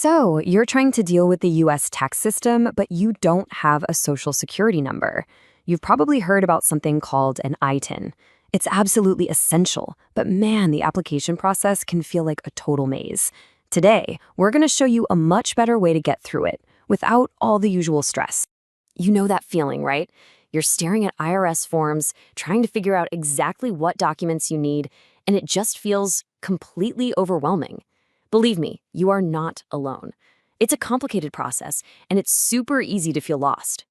So, you're trying to deal with the US tax system, but you don't have a social security number. You've probably heard about something called an ITIN. It's absolutely essential, but man, the application process can feel like a total maze. Today, we're going to show you a much better way to get through it without all the usual stress. You know that feeling, right? You're staring at IRS forms, trying to figure out exactly what documents you need, and it just feels completely overwhelming. Believe me, you are not alone. It's a complicated process, and it's super easy to feel lost.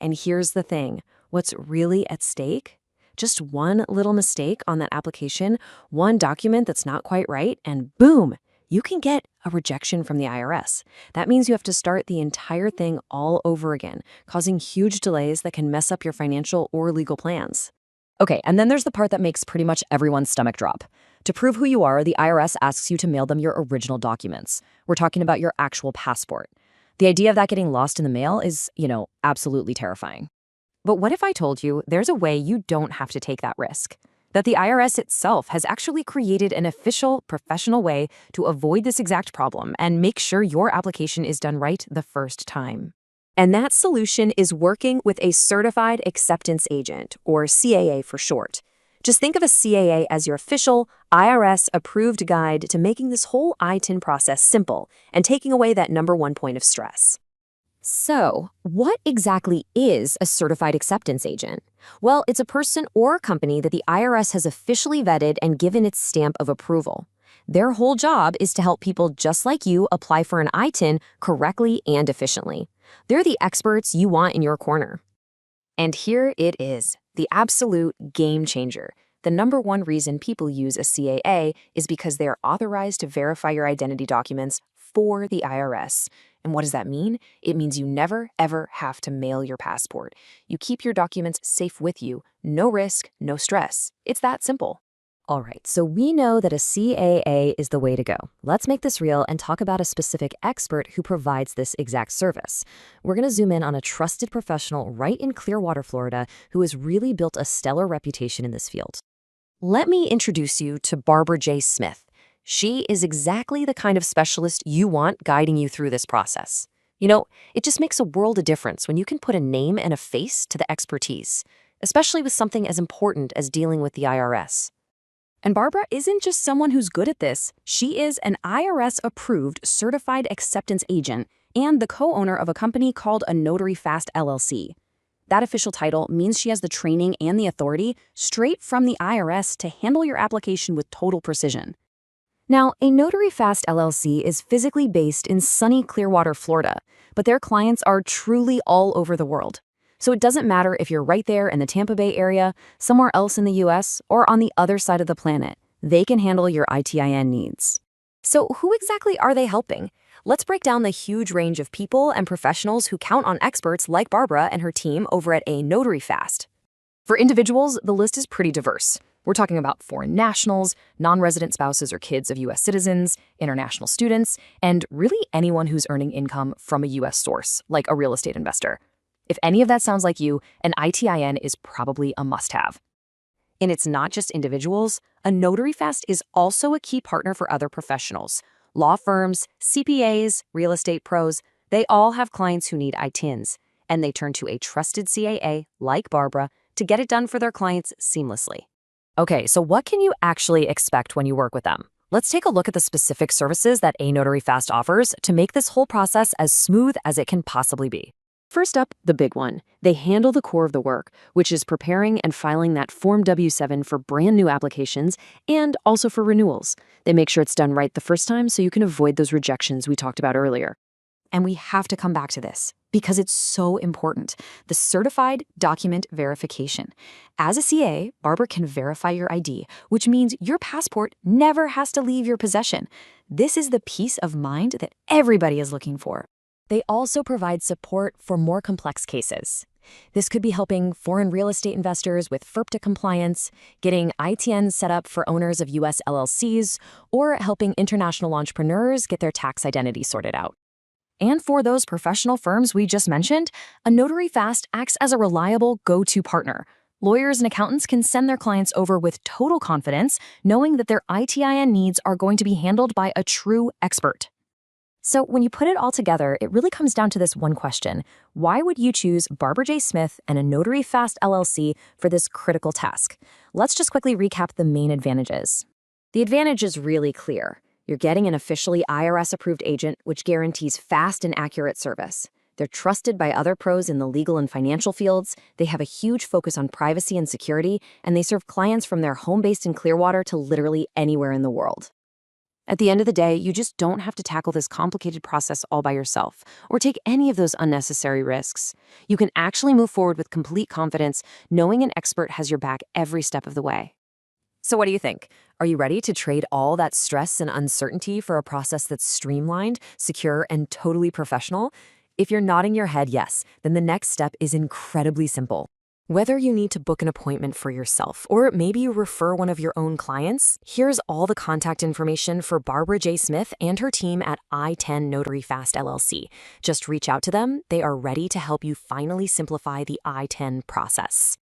And here's the thing, what's really at stake? Just one little mistake on that application, one document that's not quite right, and boom, you can get a rejection from the IRS. That means you have to start the entire thing all over again, causing huge delays that can mess up your financial or legal plans. Okay, and then there's the part that makes pretty much everyone's stomach drop. To prove who you are, the IRS asks you to mail them your original documents. We're talking about your actual passport. The idea of that getting lost in the mail is, absolutely terrifying. But what if I told you there's a way you don't have to take that risk? That the IRS itself has actually created an official, professional way to avoid this exact problem and make sure your application is done right the first time. And that solution is working with a Certified Acceptance Agent, or CAA for short. Just think of a CAA as your official, IRS-approved guide to making this whole ITIN process simple and taking away that #1 point of stress. So, what exactly is a Certified Acceptance Agent? Well, it's a person or company that the IRS has officially vetted and given its stamp of approval. Their whole job is to help people just like you apply for an ITIN correctly and efficiently. They're the experts you want in your corner. And here it is, the absolute game changer. The #1 reason people use a CAA is because they are authorized to verify your identity documents for the IRS. And what does that mean? It means you never, ever have to mail your passport. You keep your documents safe with you. No risk, no stress. It's that simple. All right, so we know that a CAA is the way to go. Let's make this real and talk about a specific expert who provides this exact service. We're going to zoom in on a trusted professional right in Clearwater, Florida, who has really built a stellar reputation in this field. Let me introduce you to Barbara J. Smith. She is exactly the kind of specialist you want guiding you through this process. It just makes a world of difference when you can put a name and a face to the expertise, especially with something as important as dealing with the IRS. And Barbara isn't just someone who's good at this. She is an IRS-approved Certified Acceptance Agent and the co-owner of a company called A Notary Fast LLC. That official title means she has the training and the authority straight from the IRS to handle your application with total precision. Now, A Notary Fast LLC is physically based in sunny Clearwater, Florida, but their clients are truly all over the world. So it doesn't matter if you're right there in the Tampa Bay area, somewhere else in the US, or on the other side of the planet, they can handle your ITIN needs. So who exactly are they helping? Let's break down the huge range of people and professionals who count on experts like Barbara and her team over at A Notary Fast. For individuals, the list is pretty diverse. We're talking about foreign nationals, non-resident spouses or kids of US citizens, international students, and really anyone who's earning income from a US source, like a real estate investor. If any of that sounds like you, an ITIN is probably a must-have. And it's not just individuals. A Notary Fast is also a key partner for other professionals. Law firms, CPAs, real estate pros, they all have clients who need ITINs, and they turn to a trusted CAA like Barbara to get it done for their clients seamlessly. Okay, so what can you actually expect when you work with them? Let's take a look at the specific services that A Notary Fast offers to make this whole process as smooth as it can possibly be. First up, the big one. They handle the core of the work, which is preparing and filing that Form W-7 for brand new applications and also for renewals. They make sure it's done right the first time so you can avoid those rejections we talked about earlier. And we have to come back to this because it's so important. The certified document verification. As a CA, Barbara can verify your ID, which means your passport never has to leave your possession. This is the peace of mind that everybody is looking for. They also provide support for more complex cases. This could be helping foreign real estate investors with FIRPTA compliance, getting ITINs set up for owners of US LLCs, or helping international entrepreneurs get their tax identity sorted out. And for those professional firms we just mentioned, A Notary Fast acts as a reliable go-to partner. Lawyers and accountants can send their clients over with total confidence, knowing that their ITIN needs are going to be handled by a true expert. So when you put it all together, it really comes down to this one question. Why would you choose Barbara J. Smith and A Notary Fast LLC for this critical task? Let's just quickly recap the main advantages. The advantage is really clear. You're getting an officially IRS-approved agent, which guarantees fast and accurate service. They're trusted by other pros in the legal and financial fields, they have a huge focus on privacy and security, and they serve clients from their home based in Clearwater to literally anywhere in the world. At the end of the day, you just don't have to tackle this complicated process all by yourself or take any of those unnecessary risks. You can actually move forward with complete confidence, knowing an expert has your back every step of the way. So what do you think? Are you ready to trade all that stress and uncertainty for a process that's streamlined, secure, and totally professional? If you're nodding your head yes, then the next step is incredibly simple. Whether you need to book an appointment for yourself or maybe you refer one of your own clients, here's all the contact information for Barbara J. Smith and her team at ITIN Notary Fast LLC. Just reach out to them. They are ready to help you finally simplify the ITIN process.